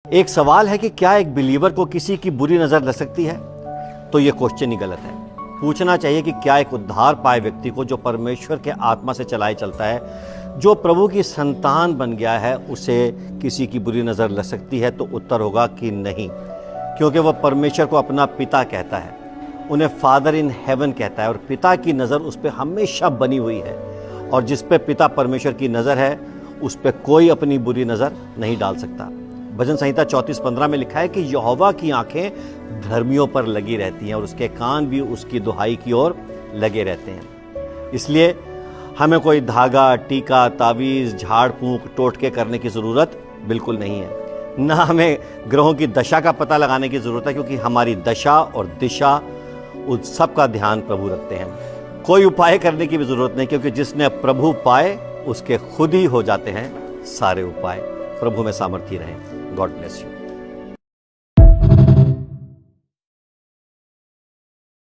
एक सवाल है कि क्या एक बिलीवर को किसी की बुरी नजर लग सकती है? तो ये क्वेश्चन ही गलत है। पूछना चाहिए कि क्या एक उद्धार पाए व्यक्ति को, जो परमेश्वर के आत्मा से चलाए चलता है, जो प्रभु की संतान बन गया है, उसे किसी की बुरी नजर लग सकती है? तो उत्तर होगा कि नहीं, क्योंकि वह परमेश्वर को अपना पिता कहता है, उन्हें फादर इन हेवन कहता है, और पिता की नज़र उस पर हमेशा बनी हुई है। और जिस पे पिता परमेश्वर की नज़र है, उस पर कोई अपनी बुरी नज़र नहीं डाल सकता। भजन संहिता 34:15 में लिखा है कि यहोवा की आंखें धर्मियों पर लगी रहती हैं और उसके कान भी उसकी दुहाई की ओर लगे रहते हैं। इसलिए हमें कोई धागा, टीका, तावीज़, झाड़ फूंक, टोटके करने की ज़रूरत बिल्कुल नहीं है। ना हमें ग्रहों की दशा का पता लगाने की ज़रूरत है, क्योंकि हमारी दशा और दिशा उस सब का ध्यान प्रभु रखते हैं। कोई उपाय करने की भी ज़रूरत नहीं, क्योंकि जिसने प्रभु पाए उसके खुद ही हो जाते हैं सारे उपाय। प्रभु में सामर्थ्य रहे। God bless you.